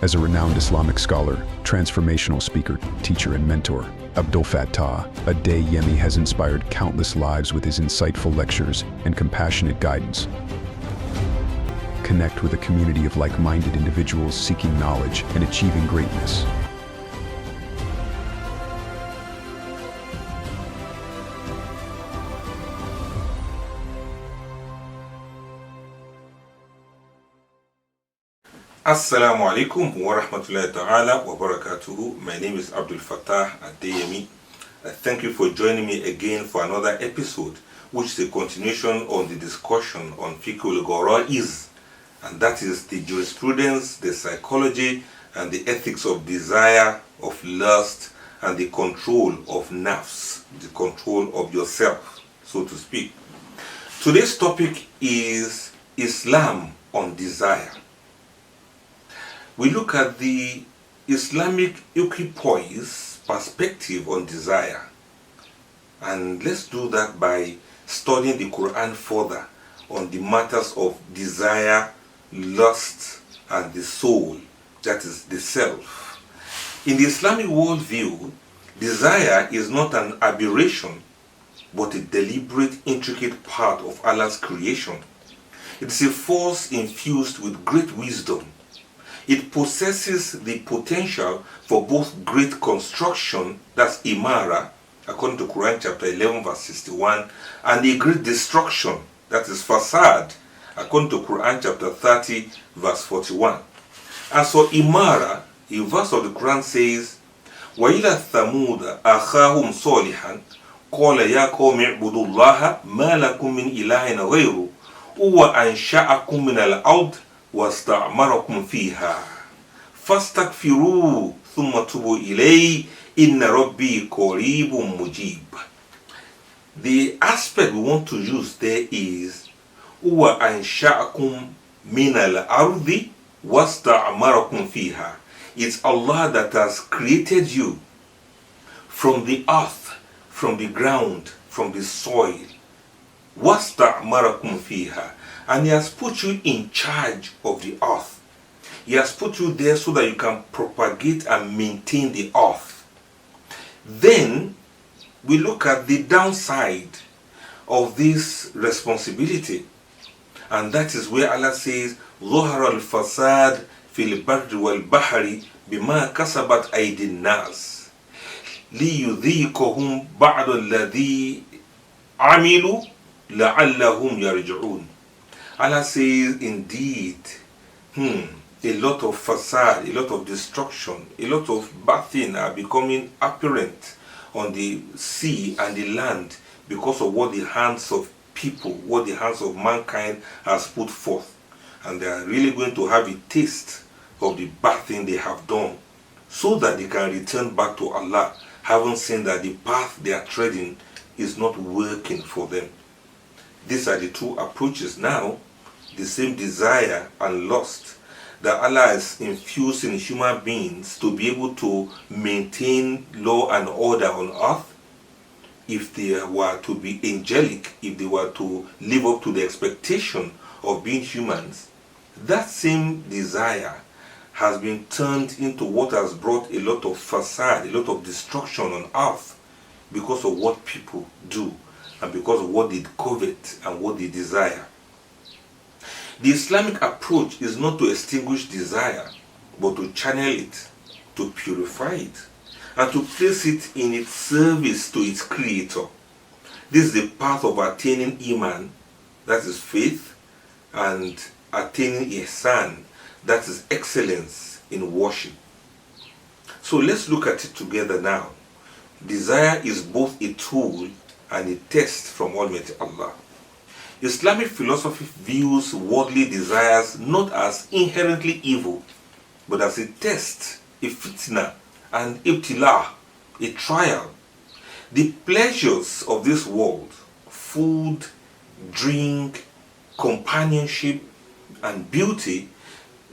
As a renowned Islamic scholar, transformational speaker, teacher, and mentor, Abdul Fattah Adeyemi has inspired countless lives with his insightful lectures and compassionate guidance. Connect with a community of like-minded individuals seeking knowledge and achieving greatness. Assalamu alaikum wa rahmatullahi ta'ala wa barakatuhu. My name is Abdul Fattah Adeyemi. Thank you for joining me again for another episode, which is a continuation on the discussion on Fiqh al-Ghara'iz, and that is the jurisprudence, the psychology, and the ethics of desire, of lust, and the control of nafs, the control of yourself, so to speak. Today's topic is Islam on desire. We look at the Islamic equipoise perspective on desire, and let's do that by studying the Qur'an further on the matters of desire, lust, and the soul, that is the self. In the Islamic worldview, desire is not an aberration but a deliberate, intricate part of Allah's creation. It is a force infused with great wisdom. It possesses the potential for both great construction, that's imara, according to Quran chapter 11 verse 61, and a great destruction, that is fasad, according to Quran chapter 30 verse 41. As for imara, a verse of the Quran says, وَإِلَى ثَمُودَ أَخَاهُمْ صَالِحًا قَالَ يَا قَوْمِ اعْبُدُوا اللَّهَ مَا لَكُم مِّنْ إِلَٰهٍ غَيْرُهُ وَأَنشَأَكُم مِّنَ الْأَرْضِ وَاسْتَعْمَرَكُمْ فِيهَا فَاسْتَغْفِرُوهُ ثُمَّ تُوبُوا إِلَيْهِ إِنَّ رَبِّي قَرِيبٌ مُجِيبٌ. The aspect we want to use there is وَأَنشَأَكُم مِّنَ الْأَرْضِ وَاسْتَعْمَرَكُمْ فِيهَا. It's Allah that has created you from the earth, from the ground, from the soil. وَاسْتَعْمَرَكُمْ فِيهَا. And He has put you in charge of the earth. He has put you there so that you can propagate and maintain the earth. Then we look at the downside of this responsibility, and that is where Allah says, ظهر الفساد في البر والبحر بما كسبت أيدي الناس ليذيقهم بعض الذي عملوا لعلهم يرجعون. Allah says, indeed, a lot of facade, a lot of destruction, a lot of bad things are becoming apparent on the sea and the land because of what the hands of people, what the hands of mankind has put forth. And they are really going to have a taste of the bad thing they have done, so that they can return back to Allah, having seen that the path they are treading is not working for them. These are the two approaches now, the same desire and lust that Allah has infused in human beings to be able to maintain law and order on earth. If they were to be angelic, if they were to live up to the expectation of being humans, that same desire has been turned into what has brought a lot of facade, a lot of destruction on earth because of what people do and because of what they covet and what they desire. The Islamic approach is not to extinguish desire, but to channel it, to purify it, and to place it in its service to its creator. This is the path of attaining iman, that is faith, and attaining ihsan, that is excellence in worship. So let's look at it together now. Desire is both a tool and a test from Almighty Allah. Islamic philosophy views worldly desires not as inherently evil, but as a test, a fitna, and ibtila, a trial. The pleasures of this world, food, drink, companionship, and beauty,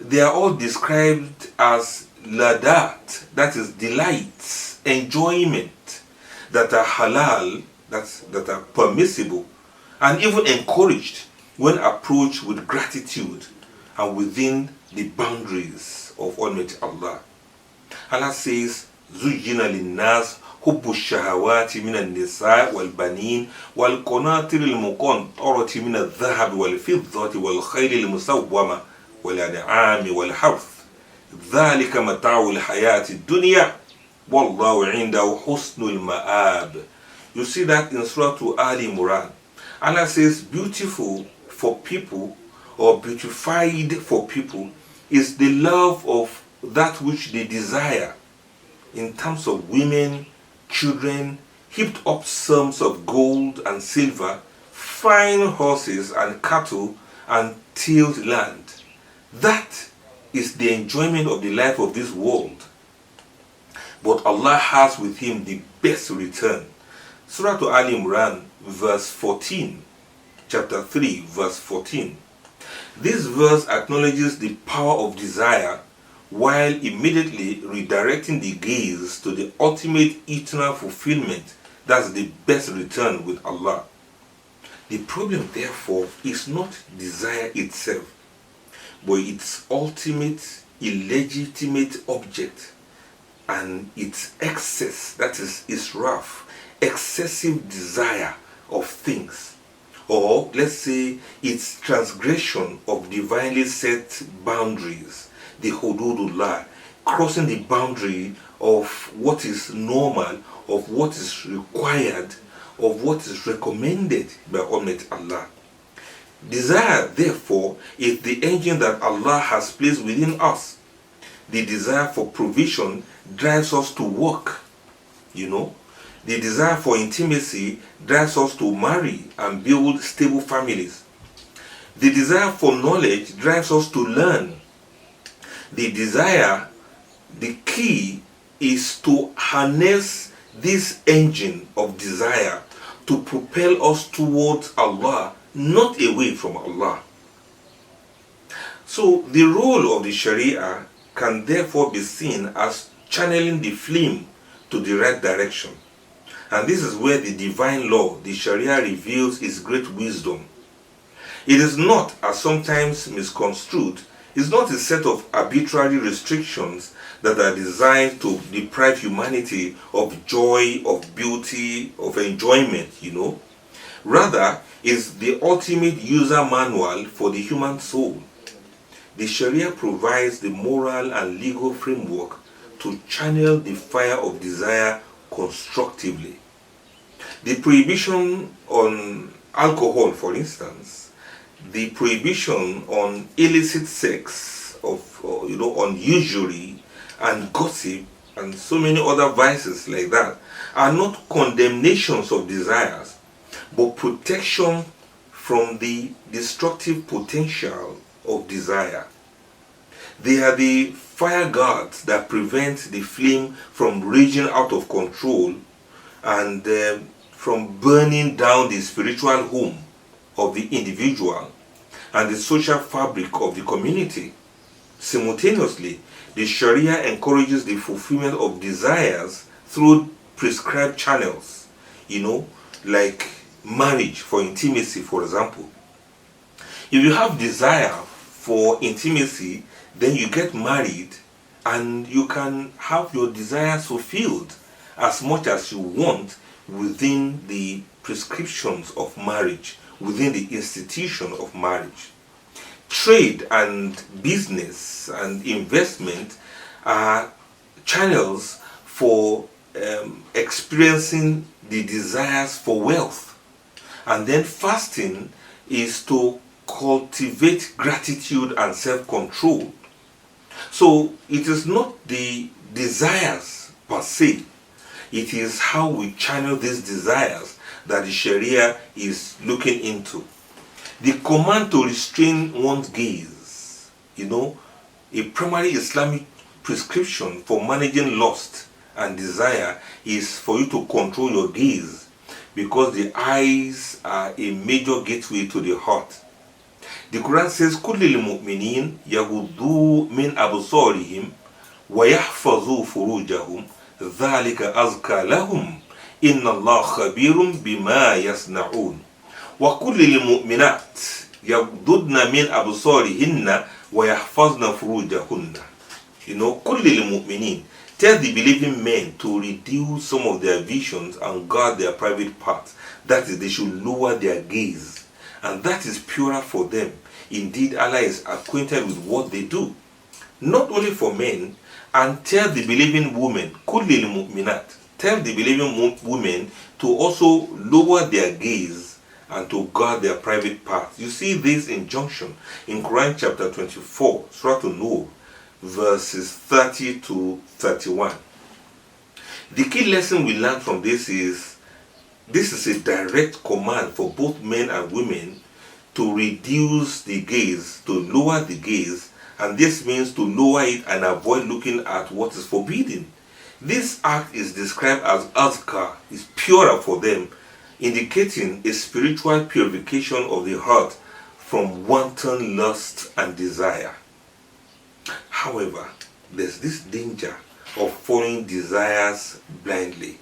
they are all described as ladat, that is delights, enjoyment, that are halal, that are permissible, and even encouraged when approached with gratitude and within the boundaries of Almighty Allah. Allah says, زُيِّنَ لِلنَّاسِ حُبُّ الشَّهَوَاتِ مِنَ النِّسَاءِ وَالْبَنِينَ وَالْقَنَاطِرِ الْمُقَنطَرَةِ مِنَ الذَّهَبِ وَالْفِضَّةِ وَالْخَيْلِ الْمُسَوَّمَةِ وَالْأَنْعَامِ وَالْحَرْثِ ذَلِكَ مَتَاعُ الْحَيَاةِ الدُّنْيَا وَاللَّهُ عِنْدَهُ حُسْنُ الْمَآبِ. You see that in Surah Ali Imran. Allah says, beautiful for people, or beautified for people, is the love of that which they desire in terms of women, children, heaped up sums of gold and silver, fine horses and cattle, and tilled land. That is the enjoyment of the life of this world. But Allah has with him the best return. Surah Ali Imran, verse 14, chapter 3, verse 14. This verse acknowledges the power of desire while immediately redirecting the gaze to the ultimate eternal fulfillment. That's the best return with Allah. The problem, therefore, is not desire itself, but its ultimate, illegitimate object and its excess, that is israf, excessive desire of things, or let's say its transgression of divinely set boundaries, the hududullah, crossing the boundary of what is normal, of what is required, of what is recommended by Almighty Allah. Desire, therefore, is the engine that Allah has placed within us. The desire for provision drives us to work, The desire for intimacy drives us to marry and build stable families. The desire for knowledge drives us to learn. The key is to harness this engine of desire to propel us towards Allah, not away from Allah. So the role of the Sharia can therefore be seen as channeling the flame to the right direction. And this is where the divine law, the Sharia, reveals its great wisdom. It is not, as sometimes misconstrued, it's not a set of arbitrary restrictions that are designed to deprive humanity of joy, of beauty, of enjoyment, Rather, it's the ultimate user manual for the human soul. The Sharia provides the moral and legal framework to channel the fire of desire constructively. The prohibition on alcohol, for instance, the prohibition on illicit sex, on usury and gossip, and so many other vices like that, are not condemnations of desires, but protection from the destructive potential of desire. They are the fire guards that prevent the flame from raging out of control and from burning down the spiritual home of the individual and the social fabric of the community. Simultaneously, the Sharia encourages the fulfillment of desires through prescribed channels, like marriage for intimacy, for example. If you have desire for intimacy, then you get married and you can have your desires fulfilled as much as you want within the prescriptions of marriage, within the institution of marriage. Trade and business and investment are channels for experiencing the desires for wealth. And then fasting is to cultivate gratitude and self-control. So it is not the desires per se, it is how we channel these desires that the Sharia is looking into. The command to restrain one's gaze, a primary Islamic prescription for managing lust and desire is for you to control your gaze, because the eyes are a major gateway to the heart. The Quran says, كُلِّ الْمُؤْمِنِينَ يَغُضُّوا مِنْ أَبْصَارِهِمْ وَيَحْفَظُوا فُرُوجَهُمْ ذَلِكَ أَزْكَى لَهُمْ إِنَّ اللَّهَ خَبِيرٌ بِمَا يَصْنَعُونَ وَكُلِّ الْمُؤْمِنَاتِ يَغْضُضْنَ مِنْ أَبْصَارِهِنَّ وَيَحْفَظْنَ فُرُوجَهُنَّ كل المؤمنين, tell the believing men to reduce some of their visions and guard their private parts. That is, they should lower their gaze, and that is purer for them. Indeed, Allah is acquainted with what they do. Not only for men, and tell the believing women, كل المؤمنات, tell the believing women to also lower their gaze and to guard their private parts. You see this injunction in Quran chapter 24, Surah An-Nur, verses 30 to 31. The key lesson we learn from this is a direct command for both men and women to reduce the gaze, to lower the gaze, and this means to lower it and avoid looking at what is forbidden. This act is described as azkar, is purer for them, indicating a spiritual purification of the heart from wanton lust and desire. However, there's this danger of following desires blindly.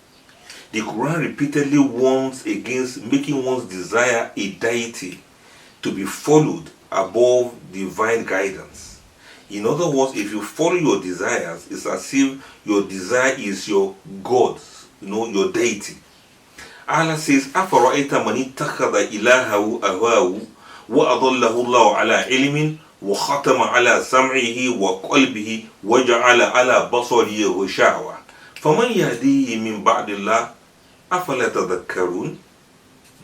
The Quran repeatedly warns against making one's desire a deity to be followed above divine guidance. In other words, if you follow your desires, it's as if your desire is your God, your deity. Allah says, أَفَرَأَيْتَ مَنِ اتَّخَذَ إِلَهَهُ أَهْوَاهُ وَأَضَلَّهُ اللَّهُ عَلَى عِلْمٍ وَخَتَمَ عَلَى سَمْعِهِ وَقَلْبِهِ وَجَعَلَ عَلَى بَصَرِهِ غِشَاوَةً فَمَنْ يَهْدِيهِ مِنْ بَعْدِ اللَّهِ أَفَلَا تَذَكَّرُونَ.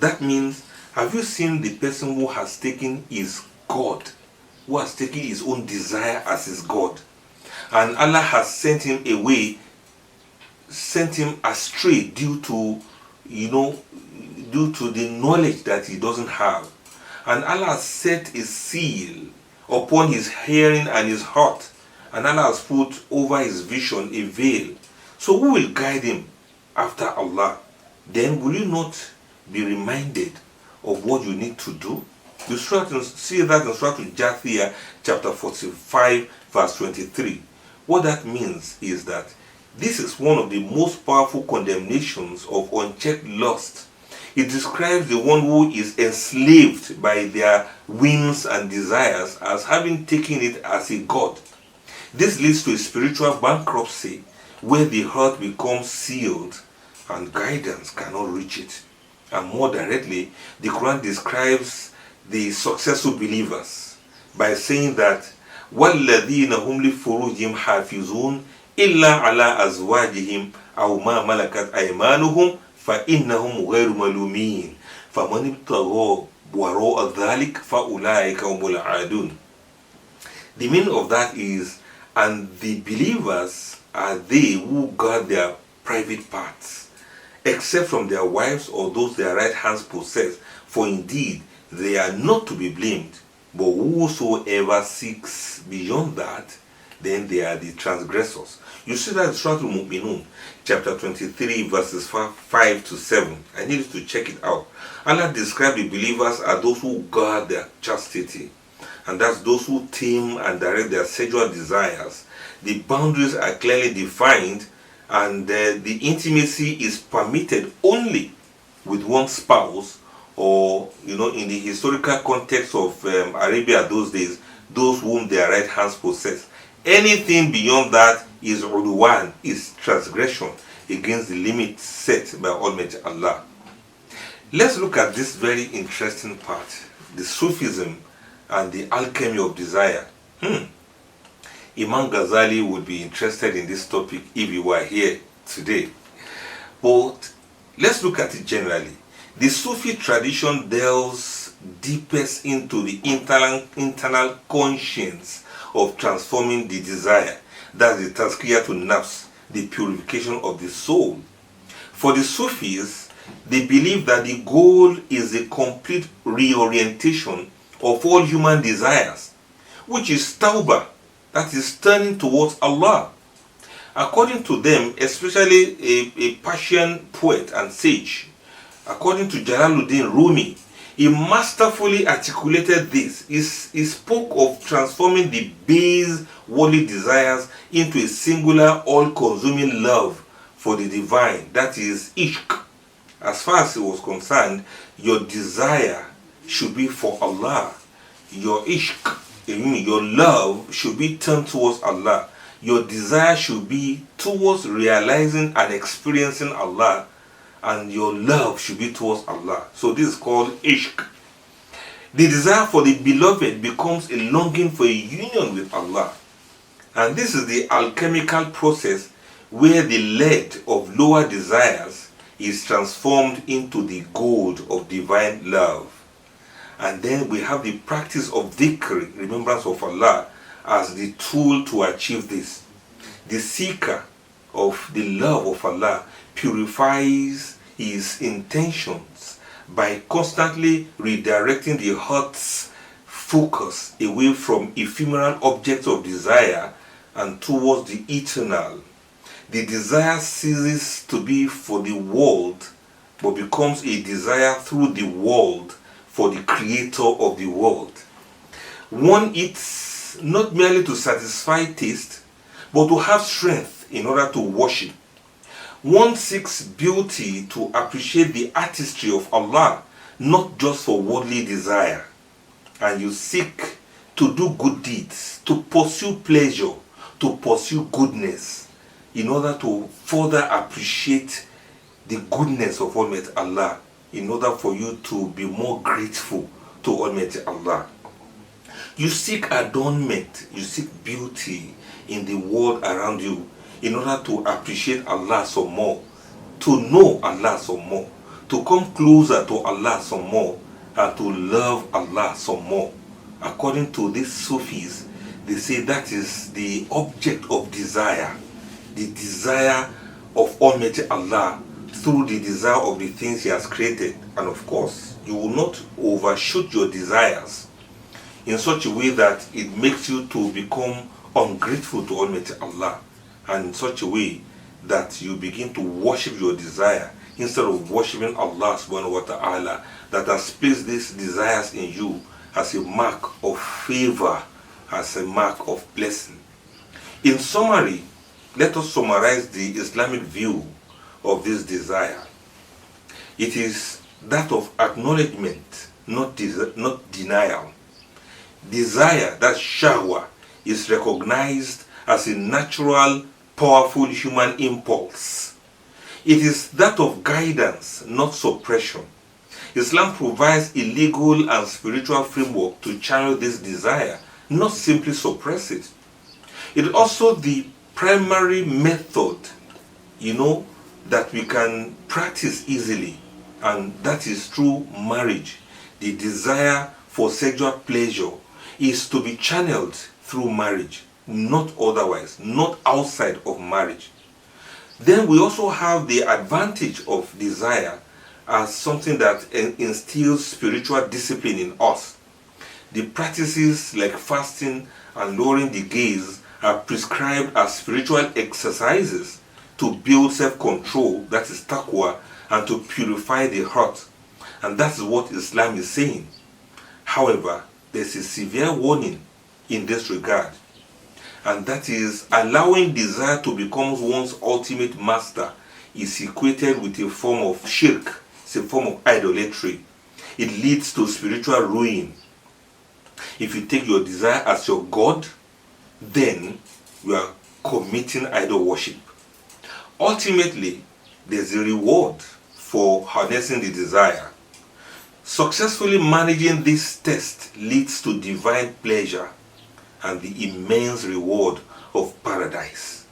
That means, have you seen the person who has taken his God, who has taken his own desire as his God, and Allah has sent him away, sent him astray due to the knowledge that he doesn't have, and Allah has set a seal upon his hearing and his heart, and Allah has put over his vision a veil. So who will guide him after Allah? Then will you not be reminded of what you need to do? You see that in Surah Al-Jathiyah chapter 45 verse 23. What that means is that this is one of the most powerful condemnations of unchecked lust. It describes the one who is enslaved by their whims and desires as having taken it as a god. This leads to a spiritual bankruptcy where the heart becomes sealed and guidance cannot reach it. And more directly, the Quran describes the successful believers by saying that وَالَّذِينَ هُمْ لِفُرُوجِهِمْ حَافِظُونَ إِلَّا عَلَىٰ أَزْوَاجِهِمْ أَوْ مَا مَلَكَتْ أَيْمَانُهُمْ فَإِنَّهُمْ غَيْرُ مَلُومِينَ فَمَنِ ابْتَغَىٰ وَرَاءَ ذَلِكَ فَأُولَٰئِكَ هُمُ الْعَادُونَ. The meaning of that is, and the believers are they who guard their private parts, except from their wives or those their right hands possess, for indeed they are not to be blamed. But whosoever seeks beyond that, then they are the transgressors. You see that in Surah Al-Mu'minun, chapter 23, verses 5 to 7. I need you to check it out. Allah described the believers as those who guard their chastity, and that's those who tame and direct their sexual desires. The boundaries are clearly defined, and the intimacy is permitted only with one spouse, or in the historical context of Arabia those days, those whom their right hands possess. Anything beyond that is udwan, is transgression against the limits set by Almighty Allah. Let's look at this very interesting part, the Sufism and the alchemy of desire. Imam Ghazali would be interested in this topic if he were here today. But let's look at it generally. The Sufi tradition delves deepest into the internal conscience of transforming the desire. That's the tazkiyah to Nafs, the purification of the soul. For the Sufis, they believe that the goal is a complete reorientation of all human desires, which is tawbah, that is turning towards Allah. According to them, especially a Persian poet and sage, according to Jalaluddin Rumi, he masterfully articulated this. He spoke of transforming the base worldly desires into a singular, all-consuming love for the divine, that is ishq. As far as he was concerned, your desire should be for Allah. Your ishq, your love, should be turned towards Allah. your desire should be towards realizing and experiencing Allah, and your love should be towards Allah. So this is called ishq. The desire for the beloved becomes a longing for a union with Allah. And this is the alchemical process where the lead of lower desires is transformed into the gold of divine love. And then we have the practice of dhikr, remembrance of Allah, as the tool to achieve this. The seeker of the love of Allah purifies his intentions by constantly redirecting the heart's focus away from ephemeral objects of desire and towards the eternal. The desire ceases to be for the world, but becomes a desire through the world for the creator of the world. One eats not merely to satisfy taste, but to have strength in order to worship. One seeks beauty to appreciate the artistry of Allah, not just for worldly desire. And you seek to do good deeds, to pursue pleasure, to pursue goodness, in order to further appreciate the goodness of Almighty Allah, in order for you to be more grateful to Almighty Allah. You seek adornment, you seek beauty in the world around you, in order to appreciate Allah some more, to know Allah some more, to come closer to Allah some more, and to love Allah some more. According to these Sufis, they say that is the object of desire, the desire of Almighty Allah through the desire of the things He has created. And of course, you will not overshoot your desires in such a way that it makes you to become ungrateful to Almighty Allah, and in such a way that you begin to worship your desire instead of worshiping Allah subhanahu wa ta'ala, that has placed these desires in you as a mark of favor, as a mark of blessing. In summary, let us summarize the Islamic view of this desire. It is that of acknowledgement, not denial. Desire, that shahwa, is recognized as a natural, powerful human impulse. It is that of guidance, not suppression. Islam provides a legal and spiritual framework to channel this desire, not simply suppress it. It is also the primary method, that we can practice easily, and that is through marriage. The desire for sexual pleasure is to be channeled through marriage, not otherwise, not outside of marriage. Then we also have the advantage of desire as something that instills spiritual discipline in us. The practices like fasting and lowering the gaze are prescribed as spiritual exercises to build self-control, that is taqwa, and to purify the heart. And that's what Islam is saying. However, there's a severe warning in this regard, and that is allowing desire to become one's ultimate master is equated with a form of shirk. It's a form of idolatry. It leads to spiritual ruin. If you take your desire as your God, then you are committing idol worship. Ultimately, there's a reward for harnessing the desire. Successfully managing this test leads to divine pleasure and the immense reward of paradise.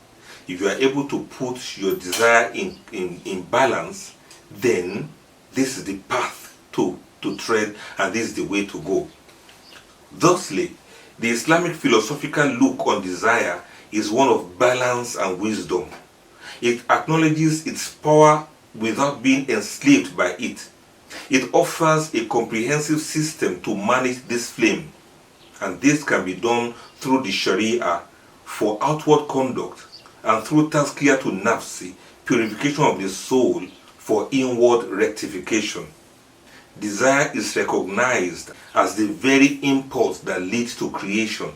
If you are able to put your desire in balance, then this is the path to tread, and this is the way to go. Thusly, the Islamic philosophical look on desire is one of balance and wisdom. It acknowledges its power without being enslaved by it. It offers a comprehensive system to manage this flame, and this can be done through the Sharia for outward conduct, and through tazkiyah to nafsi, purification of the soul, for inward rectification. Desire is recognized as the very impulse that leads to creation.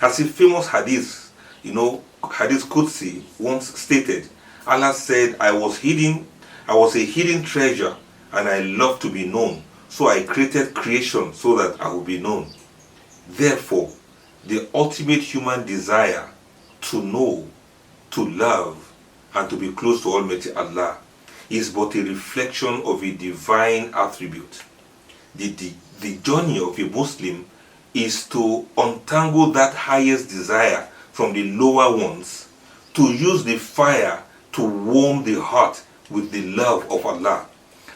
As a famous hadith, Hadith Qudsi once stated, Allah said, I was a hidden treasure, and I love to be known. So I created creation so that I will be known. Therefore, the ultimate human desire to know, to love, and to be close to Almighty Allah is but a reflection of a divine attribute. The journey of a Muslim is to untangle that highest desire from the lower ones, to use the fire to warm the heart with the love of Allah,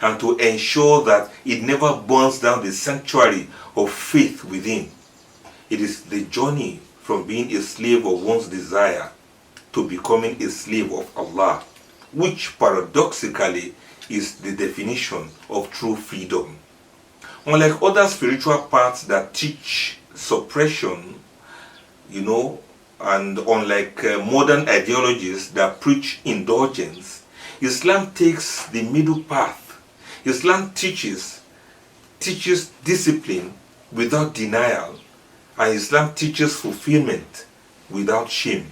and to ensure that it never burns down the sanctuary of faith within. It is the journey from being a slave of one's desire to becoming a slave of Allah, which paradoxically is the definition of true freedom. Unlike other spiritual paths that teach suppression, and unlike modern ideologies that preach indulgence, Islam takes the middle path. Islam teaches discipline without denial, and Islam teaches fulfillment without shame.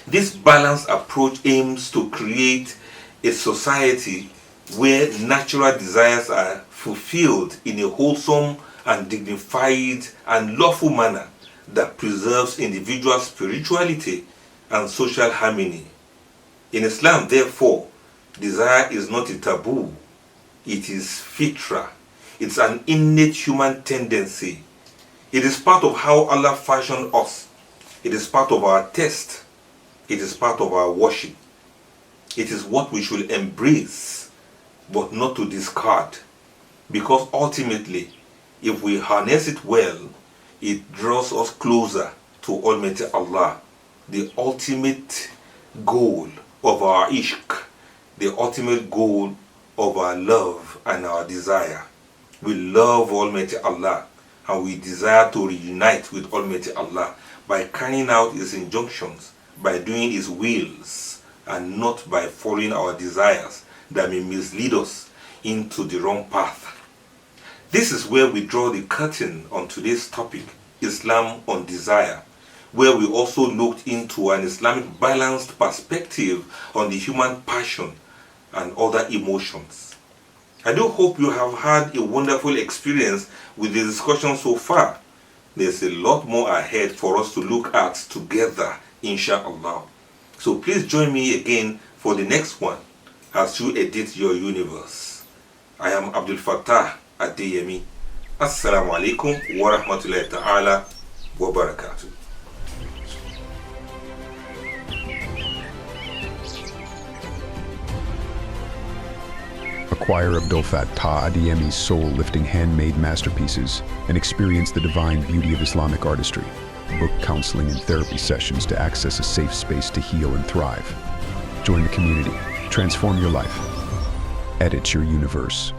This balanced approach aims to create a society where natural desires are fulfilled in a wholesome and dignified and lawful manner that preserves individual spirituality and social harmony. In Islam, therefore, desire is not a taboo. It is fitrah. It's an innate human tendency. It is part of how Allah fashioned us. It is part of our taste. It is part of our worship. It is what we should embrace, but not to discard. Because ultimately, if we harness it well, it draws us closer to Almighty Allah, the ultimate goal of our ishq, the ultimate goal of our love and our desire. We love Almighty Allah, and we desire to reunite with Almighty Allah by carrying out His injunctions, by doing His wills, and not by following our desires that may mislead us into the wrong path. This is where we draw the curtain on today's topic, Islam on desire, where we also looked into an Islamic balanced perspective on the human passion and other emotions. I do hope you have had a wonderful experience with the discussion so far. There's a lot more ahead for us to look at together, inshallah. So please join me again for the next one as you edit your universe. I am Abdul Fattah Adeyemi. Assalamu alaikum wa rahmatullahi ta'ala wa barakatuh. Acquire Abdul Fattah Adeyemi's soul-lifting handmade masterpieces and experience the divine beauty of Islamic artistry. Book counseling and therapy sessions to access a safe space to heal and thrive. Join the community. Transform your life. Edit your universe.